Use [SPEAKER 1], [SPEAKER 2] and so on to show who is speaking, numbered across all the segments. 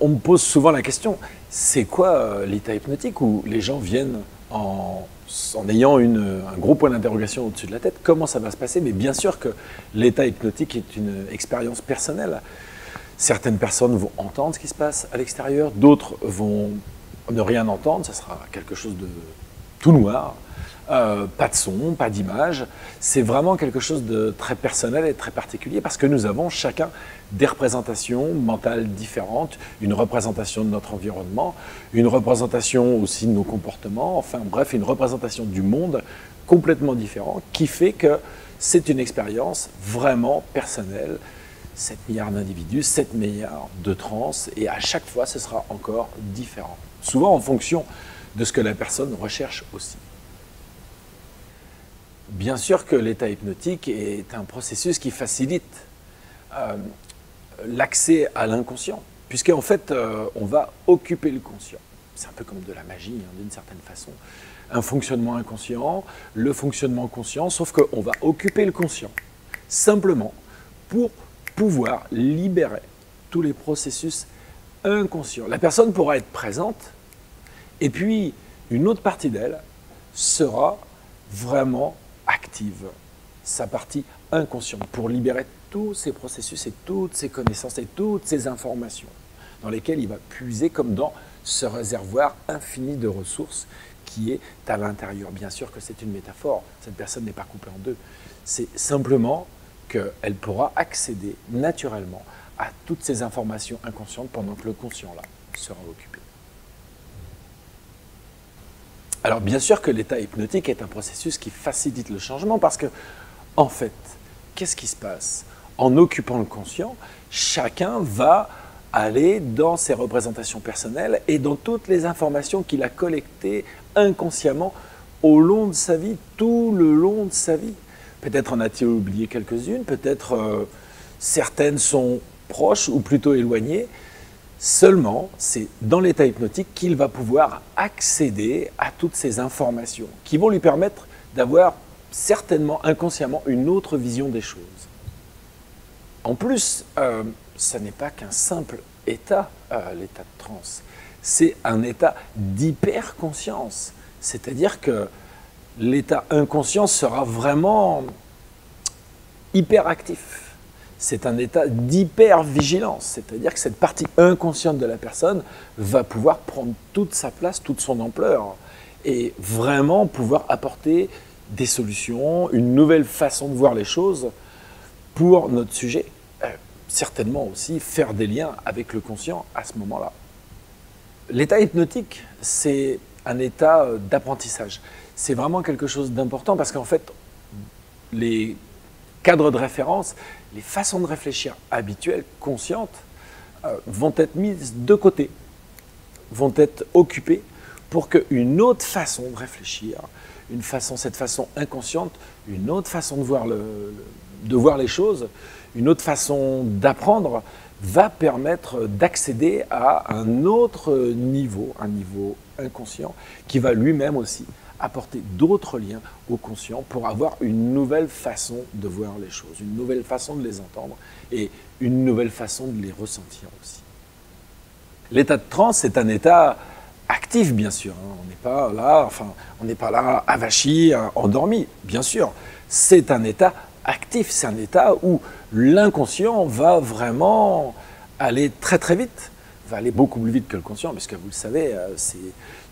[SPEAKER 1] On me pose souvent la question, c'est quoi l'état hypnotique où les gens viennent en ayant un gros point d'interrogation au-dessus de la tête? Comment ça va se passer? Mais bien sûr que l'état hypnotique est une expérience personnelle. Certaines personnes vont entendre ce qui se passe à l'extérieur, d'autres vont ne rien entendre, ça sera quelque chose de tout noir. Pas de son, pas d'image. C'est vraiment quelque chose de très personnel et très particulier parce que nous avons chacun des représentations mentales différentes, une représentation de notre environnement, une représentation aussi de nos comportements, enfin bref, une représentation du monde complètement différente qui fait que c'est une expérience vraiment personnelle. 7 milliards d'individus, 7 milliards de trans, et à chaque fois ce sera encore différent. Souvent en fonction de ce que la personne recherche aussi. Bien sûr que l'état hypnotique est un processus qui facilite l'accès à l'inconscient, puisqu'en fait, on va occuper le conscient. C'est un peu comme de la magie, hein, d'une certaine façon. Un fonctionnement inconscient, le fonctionnement conscient, sauf qu'on va occuper le conscient, simplement pour pouvoir libérer tous les processus inconscients. La personne pourra être présente, et puis une autre partie d'elle sera vraiment active sa partie inconsciente pour libérer tous ces processus et toutes ces connaissances et toutes ces informations dans lesquelles il va puiser comme dans ce réservoir infini de ressources qui est à l'intérieur. Bien sûr que c'est une métaphore, cette personne n'est pas coupée en deux. C'est simplement qu'elle pourra accéder naturellement à toutes ces informations inconscientes pendant que le conscient là sera occupé. Alors bien sûr que l'état hypnotique est un processus qui facilite le changement parce que, en fait, qu'est-ce qui se passe? En occupant le conscient, chacun va aller dans ses représentations personnelles et dans toutes les informations qu'il a collectées inconsciemment au long de sa vie, tout le long de sa vie. Peut-être en a-t-il oublié quelques-unes, peut-être certaines sont proches ou plutôt éloignées. Seulement, c'est dans l'état hypnotique qu'il va pouvoir accéder à toutes ces informations qui vont lui permettre d'avoir certainement inconsciemment une autre vision des choses. En plus, ça n'est pas qu'un simple état, l'état de transe. C'est un état d'hyperconscience. C'est-à-dire que l'état inconscient sera vraiment hyperactif. C'est un état d'hypervigilance, c'est-à-dire que cette partie inconsciente de la personne va pouvoir prendre toute sa place, toute son ampleur, et vraiment pouvoir apporter des solutions, une nouvelle façon de voir les choses pour notre sujet. Certainement aussi faire des liens avec le conscient à ce moment-là. L'état hypnotique, c'est un état d'apprentissage. C'est vraiment quelque chose d'important parce qu'en fait, les cadres de référence, les façons de réfléchir habituelles, conscientes, vont être mises de côté, vont être occupées pour qu'une autre façon de réfléchir, cette façon inconsciente, une autre façon de voir les choses, une autre façon d'apprendre, va permettre d'accéder à un autre niveau, un niveau inconscient, qui va lui-même aussi apporter d'autres liens au conscient pour avoir une nouvelle façon de voir les choses, une nouvelle façon de les entendre et une nouvelle façon de les ressentir aussi. L'état de transe, c'est un état actif, bien sûr. On n'est pas là avachi, endormi, bien sûr. C'est un état actif, c'est un état où l'inconscient va vraiment aller très très vite, va aller beaucoup plus vite que le conscient, puisque vous le savez, c'est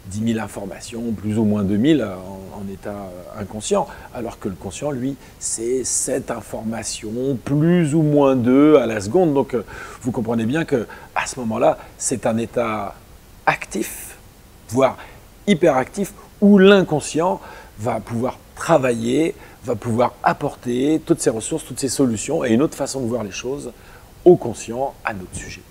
[SPEAKER 1] 10 000 informations, plus ou moins 2000 en état inconscient, alors que le conscient, lui, c'est 7 informations, plus ou moins 2 à la seconde. Donc, vous comprenez bien qu'à ce moment-là, c'est un état actif, voire hyperactif, où l'inconscient va pouvoir travailler, va pouvoir apporter toutes ces ressources, toutes ces solutions et une autre façon de voir les choses au conscient, à notre sujet.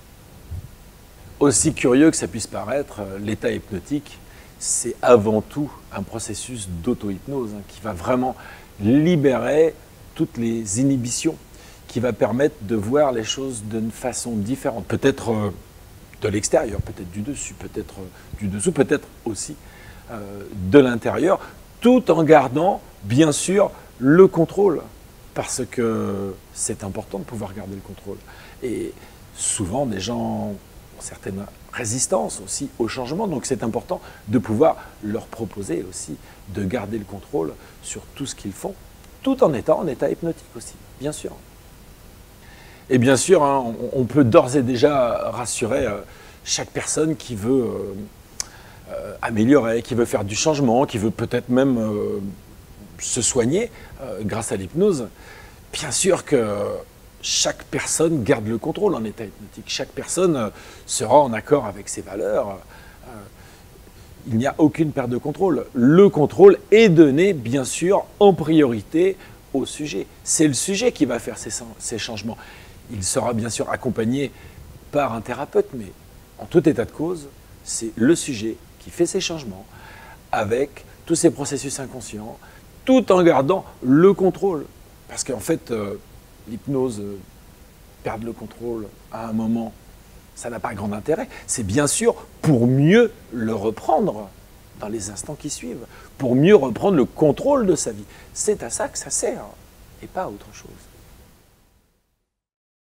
[SPEAKER 1] Aussi curieux que ça puisse paraître, l'état hypnotique, c'est avant tout un processus d'auto-hypnose qui va vraiment libérer toutes les inhibitions, qui va permettre de voir les choses d'une façon différente, peut-être de l'extérieur, peut-être du dessus, peut-être du dessous, peut-être aussi de l'intérieur, tout en gardant, bien sûr, le contrôle, parce que c'est important de pouvoir garder le contrôle. Et souvent, des gens certaine résistance aussi au changement. Donc c'est important de pouvoir leur proposer aussi de garder le contrôle sur tout ce qu'ils font, tout en étant en état hypnotique aussi, bien sûr. Et bien sûr, hein, on peut d'ores et déjà rassurer chaque personne qui veut améliorer, qui veut faire du changement, qui veut peut-être même se soigner grâce à l'hypnose. Bien sûr que chaque personne garde le contrôle en état hypnotique. Chaque personne sera en accord avec ses valeurs. Il n'y a aucune perte de contrôle. Le contrôle est donné, bien sûr, en priorité au sujet. C'est le sujet qui va faire ces changements. Il sera bien sûr accompagné par un thérapeute, mais en tout état de cause, c'est le sujet qui fait ces changements avec tous ces processus inconscients, tout en gardant le contrôle. Parce qu'en fait, l'hypnose, perdre le contrôle à un moment, ça n'a pas grand intérêt. C'est bien sûr pour mieux le reprendre dans les instants qui suivent, pour mieux reprendre le contrôle de sa vie. C'est à ça que ça sert, et pas à autre chose.